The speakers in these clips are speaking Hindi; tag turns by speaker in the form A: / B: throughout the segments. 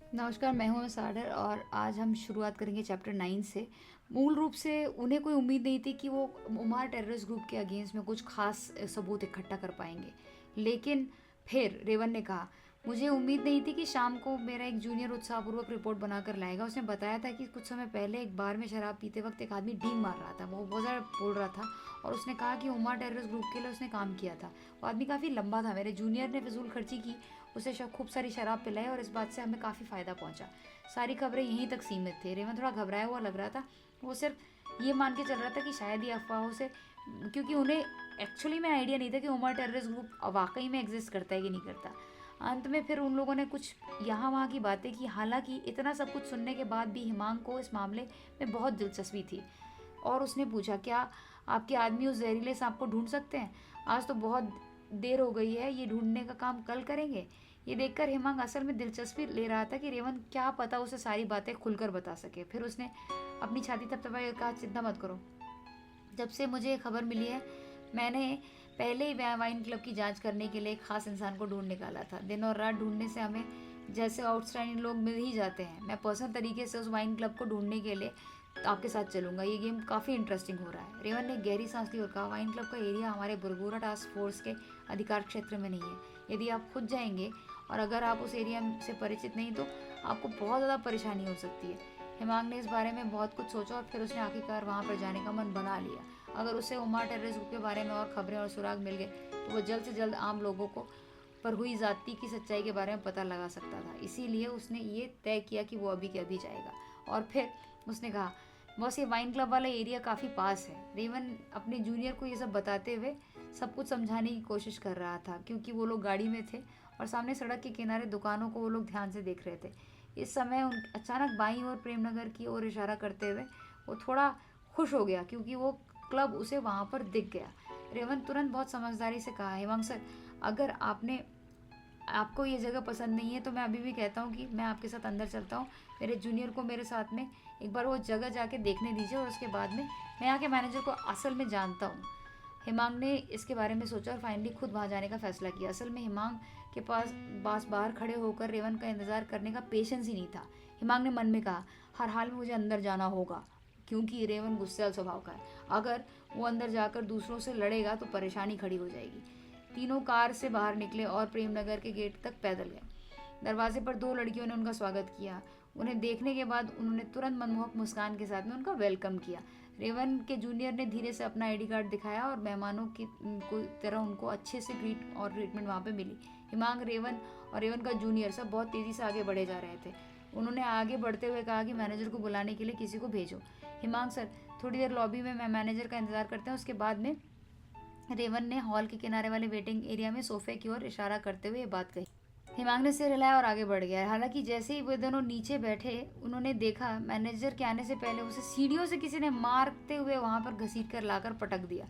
A: नमस्कार, मैं हूँ सागर और आज हम शुरुआत करेंगे चैप्टर 9 से। मूल रूप से उन्हें कोई उम्मीद नहीं थी कि वो उमार टेररिस्ट ग्रुप के अगेंस्ट में कुछ खास सबूत इकट्ठा कर पाएंगे। लेकिन फिर रेवन ने कहा, मुझे उम्मीद नहीं थी कि शाम को मेरा एक जूनियर उत्साहपूर्वक रिपोर्ट बनाकर लाएगा। उसने बताया था कि कुछ समय पहले एक बार में शराब पीते वक्त एक आदमी डींग मार रहा था। वो बहुत ज़्यादा बोल रहा था और उसने कहा कि उमार टेररिस्ट ग्रुप के लिए उसने काम किया था। वो आदमी काफ़ी लंबा था। मेरे जूनियर ने फिजूल खर्ची की, उसे खूब सारी शराब पिलाई और इस बात से हमें काफ़ी फ़ायदा पहुंचा। सारी खबरें यहीं तक सीमित थे। रेवन थोड़ा घबराया हुआ लग रहा था। वो सिर्फ ये मान के चल रहा था कि शायद ये अफवाहों से, क्योंकि उन्हें एक्चुअली में आइडिया नहीं था कि उमर टेररिस्ट ग्रुप वाकई में एग्जिस्ट करता है कि नहीं करता। अंत में फिर उन लोगों ने कुछ यहाँ वहाँ की बातें की। हालांकि इतना सब कुछ सुनने के बाद भी हिमांग को इस मामले में बहुत दिलचस्पी थी और उसने पूछा, क्या आपके आदमी उस जहरीले सांप को ढूंढ सकते हैं? आज तो बहुत देर हो गई है, ये ढूंढने का काम कल करेंगे। ये देखकर हिमांग असल में दिलचस्पी ले रहा था कि रेवन क्या पता उसे सारी बातें खुलकर बता सके। फिर उसने अपनी छाती थपथपाई और कहा, चिंता मत करो। जब से मुझे खबर मिली है, मैंने पहले ही वाइन क्लब की जांच करने के लिए एक खास इंसान को ढूंढ निकाला था। दिन और रात ढूंढने से हमें जैसे आउटस्टैंडिंग लोग मिल ही जाते हैं। मैं पर्सनल तरीके से उस वाइन क्लब को ढूंढने के लिए आपके साथ चलूंगा। ये गेम काफ़ी इंटरेस्टिंग हो रहा है। रेवन ने गहरी सांस ली और कहा, वाइन क्लब का एरिया हमारे बुरगोरा टास्क फोर्स के अधिकार क्षेत्र में नहीं है। यदि आप खुद जाएंगे और अगर आप उस एरिया से परिचित नहीं तो आपको बहुत ज़्यादा परेशानी हो सकती है। हिमांग ने इस बारे में बहुत कुछ सोचा और फिर उसने आखिरकार वहाँ पर जाने का मन बना लिया। अगर उसे उमार टेररिस्ट ग्रुप के बारे में और खबरें और सुराग मिल गए तो वो जल्द से जल्द आम लोगों को पर हुई जाति की सच्चाई के बारे में पता लगा सकता था। इसीलिए उसने ये तय किया कि वो अभी के अभी जाएगा। और फिर उसने कहा, बस ये वाइन क्लब वाला एरिया काफ़ी पास है। रेवन अपने जूनियर को ये सब बताते हुए सब कुछ समझाने की कोशिश कर रहा था, क्योंकि वो लोग गाड़ी में थे और सामने सड़क के किनारे दुकानों को वो लोग ध्यान से देख रहे थे। इस समय उन अचानक बाईं ओर प्रेमनगर की ओर इशारा करते हुए वो थोड़ा खुश हो गया, क्योंकि वो क्लब उसे वहाँ पर दिख गया। रेवन तुरंत बहुत समझदारी से कहा, हेमंग सर, अगर आपको ये जगह पसंद नहीं है तो मैं अभी भी कहता हूँ कि मैं आपके साथ अंदर चलता हूँ। मेरे जूनियर को मेरे साथ में एक बार वो जगह जाके देखने दीजिए और उसके बाद में मैं यहाँ के मैनेजर को असल में जानता हूँ। हिमांग ने इसके बारे में सोचा और फाइनली खुद वहाँ जाने का फैसला किया। असल में हिमांग के पास बाहर खड़े होकर रेवन का इंतजार करने का पेशेंस ही नहीं था। हिमांग ने मन में कहा, हर हाल में मुझे अंदर जाना होगा, क्योंकि रेवन गुस्सैल स्वभाव का है। अगर वो अंदर जाकर दूसरों से लड़ेगा तो परेशानी खड़ी हो जाएगी। तीनों कार से बाहर निकले और प्रेमनगर के गेट तक पैदल गए। दरवाजे पर दो लड़कियों ने उनका स्वागत किया। उन्हें देखने के बाद उन्होंने तुरंत मनमोहक मुस्कान के साथ में उनका वेलकम किया। रेवन के जूनियर ने धीरे से अपना आईडी कार्ड दिखाया और मेहमानों की तरह उनको अच्छे से ट्रीटमेंट वहाँ पे मिली। हिमांग, रेवन और रेवन का जूनियर सब बहुत तेज़ी से आगे बढ़े जा रहे थे। उन्होंने आगे बढ़ते हुए कहा कि मैनेजर को बुलाने के लिए किसी को भेजो। हिमांग सर, थोड़ी देर लॉबी में मैं मैनेजर का इंतज़ार करते हैं। उसके बाद में रेवन ने हॉल के किनारे वाले वेटिंग एरिया में सोफे की ओर इशारा करते हुए ये बात कही। हिमांग ने सिर हिलाया और आगे बढ़ गया। हालांकि जैसे ही वे दोनों नीचे बैठे, उन्होंने देखा मैनेजर के आने से पहले उसे सीढ़ियों से किसी ने मारते हुए वहां पर घसीट कर लाकर पटक दिया।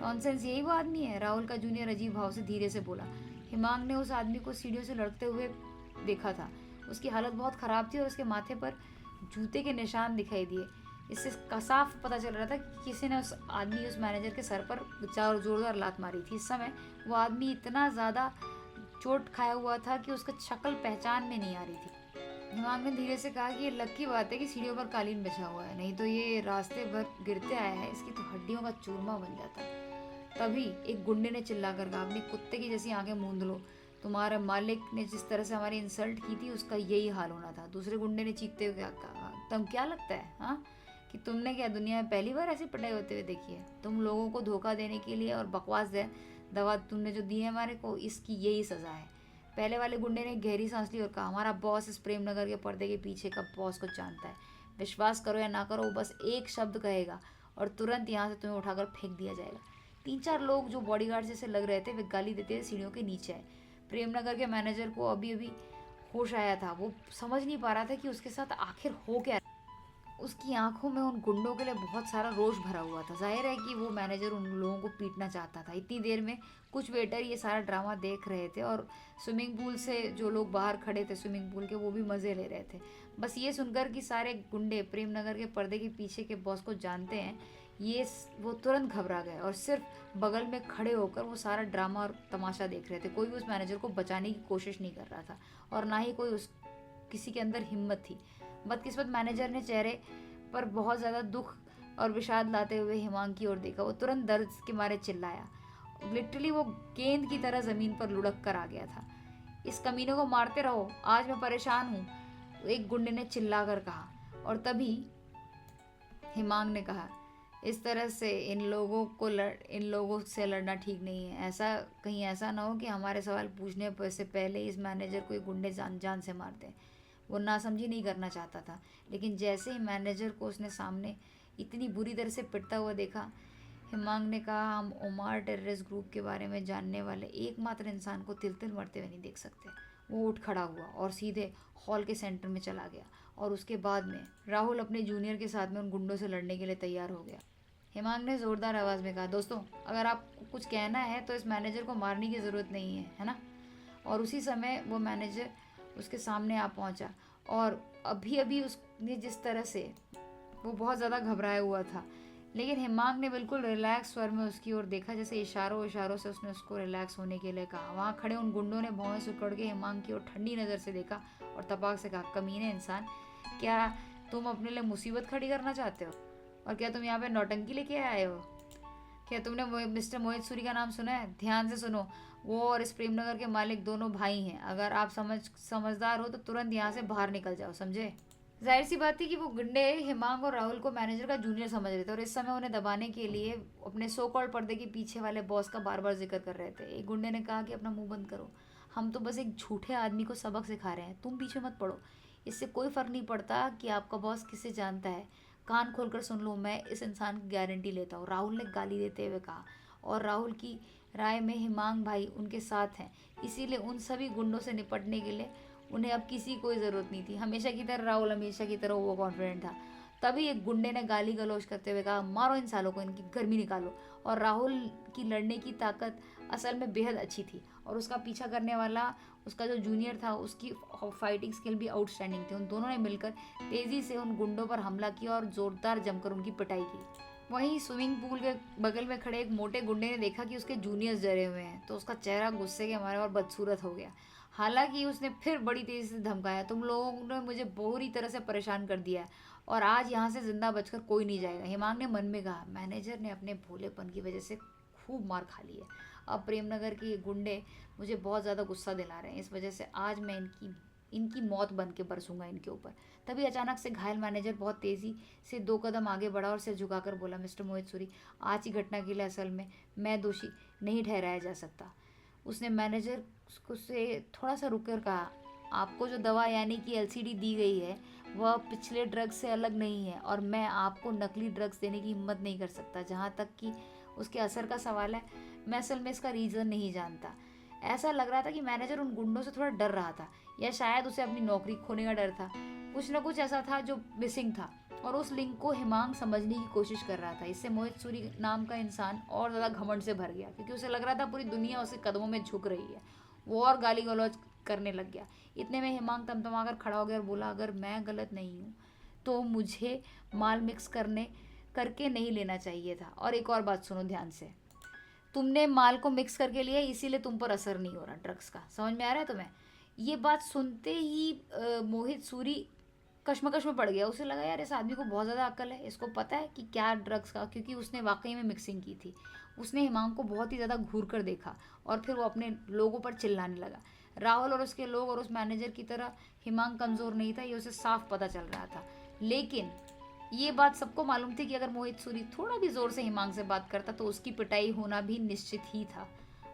A: नॉनसेंस, यही वो आदमी है? राहुल का जूनियर अजीब भाव से धीरे से बोला। हिमांग ने उस आदमी को सीढ़ियों से लड़ते हुए देखा था। उसकी हालत बहुत खराब थी और उसके माथे पर जूते के निशान दिखाई दिए। इससे साफ पता चल रहा था कि किसी ने उस मैनेजर के सर पर जोरदार लात मारी थी। इस समय वो आदमी इतना ज़्यादा चोट खाया हुआ था कि उसका शक्ल पहचान में नहीं आ रही थी। हिमांग ने धीरे से कहा कि ये लक की बात है कि सीढ़ियों पर कालीन बिछा हुआ है, नहीं तो ये रास्ते भर गिरते आया है, इसकी तो हड्डियों का चूरमा बन जाता। तभी एक गुंडे ने चिल्लाकर कहा, अपनी कुत्ते की जैसी आंखें मूंद लो, तुम्हारे मालिक ने जिस तरह से हमारी इंसल्ट की थी उसका यही हाल होना था। दूसरे गुंडे ने चीखते हुए कहा, तुम क्या लगता है हाँ कि तुमने क्या दुनिया में पहली बार ऐसी पिटाई होते हुए देखी है? तुम लोगों को धोखा देने के लिए और बकवास दवा तुमने जो दी है हमारे को, इसकी यही सज़ा है। पहले वाले गुंडे ने गहरी सांस ली और कहा, हमारा बॉस इस प्रेमनगर के पर्दे के पीछे का बॉस को जानता है। विश्वास करो या ना करो, वो बस एक शब्द कहेगा और तुरंत यहाँ से तुम्हें उठाकर फेंक दिया जाएगा। तीन चार लोग जो बॉडीगार्ड जैसे लग रहे थे वे गाली देते हुए सीढ़ियों के नीचे आए। प्रेमनगर के मैनेजर को अभी अभी होश आया था। वो समझ नहीं पा रहा था कि उसके साथ आखिर हो क्या। उसकी आंखों में उन गुंडों के लिए बहुत सारा रोष भरा हुआ था। जाहिर है कि वो मैनेजर उन लोगों को पीटना चाहता था। इतनी देर में कुछ वेटर ये सारा ड्रामा देख रहे थे और स्विमिंग पूल से जो लोग बाहर खड़े थे स्विमिंग पूल के, वो भी मज़े ले रहे थे। बस ये सुनकर कि सारे गुंडे प्रेमनगर के पर्दे के पीछे के बॉस को जानते हैं, वो तुरंत घबरा गए और सिर्फ बगल में खड़े होकर वो सारा ड्रामा और तमाशा देख रहे थे। कोई भी उस मैनेजर को बचाने की कोशिश नहीं कर रहा था और ना ही कोई किसी के अंदर हिम्मत थी। बदकिस्मत मैनेजर ने चेहरे पर बहुत ज़्यादा दुख और विषाद लाते हुए हिमांग की ओर देखा। वो तुरंत दर्द के मारे चिल्लाया। लिटरली वो गेंद की तरह ज़मीन पर लुढ़क कर आ गया था। इस कमीने को मारते रहो, आज मैं परेशान हूँ, एक गुंडे ने चिल्ला कर कहा। और तभी हिमांग ने कहा, इस तरह से इन लोगों से लड़ना ठीक नहीं है। कहीं ऐसा ना हो कि हमारे सवाल पूछने से पहले इस मैनेजर को एक गुंडे जान से मार दें। वो नासमझी नहीं करना चाहता था, लेकिन जैसे ही मैनेजर को उसने सामने इतनी बुरी तरह से पिटता हुआ देखा, हिमांग ने कहा, हम ओमार टेररिस्ट ग्रुप के बारे में जानने वाले एकमात्र इंसान को तिल तिल मरते हुए नहीं देख सकते। वो उठ खड़ा हुआ और सीधे हॉल के सेंटर में चला गया और उसके बाद में राहुल अपने जूनियर के साथ में उन गुंडों से लड़ने के लिए तैयार हो गया। हिमांग ने ज़ोरदार आवाज़ में कहा, दोस्तों अगर आपको कुछ कहना है तो इस मैनेजर को मारने की ज़रूरत नहीं है ना। और उसी समय वो मैनेजर उसके सामने आ पहुंचा और अभी उसने जिस तरह से वो बहुत ज़्यादा घबराया हुआ था, लेकिन हिमांग ने बिल्कुल रिलैक्स स्वर में उसकी ओर देखा, जैसे इशारों से उसने उसको रिलैक्स होने के लिए कहा। वहाँ खड़े उन गुंडों ने भौहें सुकड़ के हिमांग की ओर ठंडी नज़र से देखा और तपाक से कहा, कमीने इंसान, क्या तुम अपने लिए मुसीबत खड़ी करना चाहते हो? और क्या तुम यहाँ पे नौटंकी लेके आए हो? क्या तुमने मिस्टर मोहित सूरी का नाम सुना है? ध्यान से सुनो, वो और इस प्रेमनगर के मालिक दोनों भाई हैं। अगर आप समझदार हो तो तुरंत यहाँ से बाहर निकल जाओ, समझे? जाहिर सी बात थी कि वो गुंडे हिमांग और राहुल को मैनेजर का जूनियर समझ रहे थे और इस समय उन्हें दबाने के लिए अपने सो कॉल्ड पर्दे के पीछे वाले बॉस का बार बार जिक्र कर रहे थे। एक गुंडे ने कहा कि अपना मुंह बंद करो, हम तो बस एक झूठे आदमी को सबक सिखा रहे हैं, तुम पीछे मत पड़ो। इससे कोई फ़र्क नहीं पड़ता कि आपका बॉस किसे जानता है, कान खोलकर सुन लो, मैं इस इंसान की गारंटी लेता हूँ, राहुल ने गाली देते हुए कहा। और राहुल की राय में हिमांग भाई उनके साथ हैं, इसीलिए उन सभी गुंडों से निपटने के लिए उन्हें अब किसी कोई ज़रूरत नहीं थी। हमेशा की तरह राहुल हमेशा की तरह वो कॉन्फिडेंट था। तभी एक गुंडे ने गाली गलौज करते हुए कहा, मारो इन सालों को, इनकी गर्मी निकालो। और राहुल की लड़ने की ताकत असल में बेहद अच्छी थी और उसका पीछा करने वाला उसका जो जूनियर था उसकी फाइटिंग स्किल भी आउटस्टैंडिंग थी। उन दोनों ने मिलकर तेज़ी से उन गुंडों पर हमला किया और ज़ोरदार जमकर उनकी पिटाई की। वहीं स्विमिंग पूल के बगल में खड़े एक मोटे गुंडे ने देखा कि उसके जूनियर्स डरे हुए हैं, तो उसका चेहरा गुस्से के मारे और बदसूरत हो गया। हालांकि उसने फिर बड़ी तेज़ी से धमकाया, तुम लोगों ने मुझे बुरी तरह से परेशान कर दिया है और आज यहाँ से जिंदा बचकर कोई नहीं जाएगा। हिमांग ने मन में कहा, मैनेजर ने अपने भोलेपन की वजह से खूब मार खा ली है। अब प्रेमनगर के ये गुंडे मुझे बहुत ज़्यादा गुस्सा दिला रहे हैं, इस वजह से आज मैं इनकी मौत बन के बरसूंगा इनके ऊपर। तभी अचानक से घायल मैनेजर बहुत तेज़ी से 2 कदम आगे बढ़ा और सिर झुकाकर बोला, मिस्टर मोहित सूरी, आज की घटना के लिए असल में मैं दोषी नहीं ठहराया जा सकता। उसने मैनेजर से थोड़ा सा रुक कर कहा, आपको जो दवा यानी कि एलसीडी दी गई है वह पिछले ड्रग्स से अलग नहीं है और मैं आपको नकली ड्रग्स देने की हिम्मत नहीं कर सकता। जहाँ तक कि उसके असर का सवाल है, मैं असल में इसका रीज़न नहीं जानता। ऐसा लग रहा था कि मैनेजर उन गुंडों से थोड़ा डर रहा था या शायद उसे अपनी नौकरी खोने का डर था। कुछ न कुछ ऐसा था जो मिसिंग था और उस लिंक को हिमांग समझने की कोशिश कर रहा था। इससे मोहित सूरी नाम का इंसान और ज़्यादा घमंड से भर गया, क्योंकि उसे लग रहा था पूरी दुनिया उसके कदमों में झुक रही है। वो और गाली गलौज करने लग गया। इतने में हिमांग तमतमाकर खड़ा हो गया और बोला, अगर मैं गलत नहीं हूँ तो मुझे माल मिक्स करके नहीं लेना चाहिए था। और एक और बात सुनो ध्यान से, तुमने माल को मिक्स करके लिया, इसीलिए तुम पर असर नहीं हो रहा ड्रग्स का। समझ में आ रहा है तुम्हें? ये बात सुनते ही मोहित सूरी कश्मकश में पड़ गया। उसे लगा, यार इस आदमी को बहुत ज़्यादा अक्ल है, इसको पता है कि क्या ड्रग्स का, क्योंकि उसने वाकई में मिक्सिंग की थी। उसने हिमांग को बहुत ही ज़्यादा घूर कर देखा और फिर वो अपने लोगों पर चिल्लाने लगा। राहुल और उसके लोग और उस मैनेजर की तरह हिमांग कमज़ोर नहीं था, ये उसे साफ पता चल रहा था। लेकिन ये बात सबको मालूम थी कि अगर मोहित सूरी थोड़ा भी ज़ोर से हिमांग से बात करता तो उसकी पिटाई होना भी निश्चित ही था।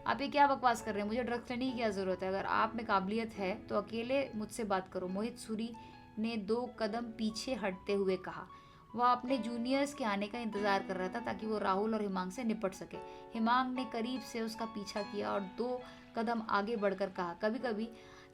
A: आप ये क्या बकवास कर रहे हैं? मुझे ड्रग्स लेने की क्या ज़रूरत है? अगर आप में काबिलियत है तो अकेले मुझसे बात करो, मोहित सूरी ने 2 कदम पीछे हटते हुए कहा। वह अपने जूनियर्स के आने का इंतजार कर रहा था ताकि वो राहुल और हिमांग से निपट सके। हिमांग ने करीब से उसका पीछा किया और 2 कदम आगे बढ़कर कहा, कभी कभी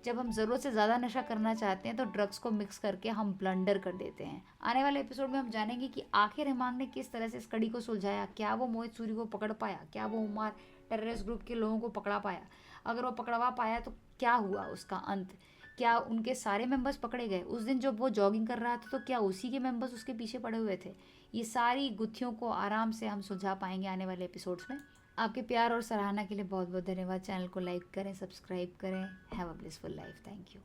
A: जब हम ज़रूरत से ज़्यादा नशा करना चाहते हैं तो ड्रग्स को मिक्स करके हम ब्लंडर कर देते हैं। आने वाले एपिसोड में हम जानेंगे कि आखिर हिमांग ने किस तरह से इस कड़ी को सुलझाया। क्या वो मोहित सूरी को पकड़ पाया? क्या वो उमार टेररिस्ट ग्रुप के लोगों को पकड़ा पाया? अगर वो पकड़वा पाया तो क्या हुआ उसका अंत? क्या उनके सारे मेंबर्स पकड़े गए? उस दिन जब वो जॉगिंग कर रहा था तो क्या उसी के मेंबर्स उसके पीछे पड़े हुए थे? ये सारी गुत्थियों को आराम से हम सुलझा पाएंगे आने वाले एपिसोड्स में। आपके प्यार और सराहना के लिए बहुत बहुत धन्यवाद। चैनल को लाइक करें, सब्सक्राइब करें। Have a blissful life. Thank you.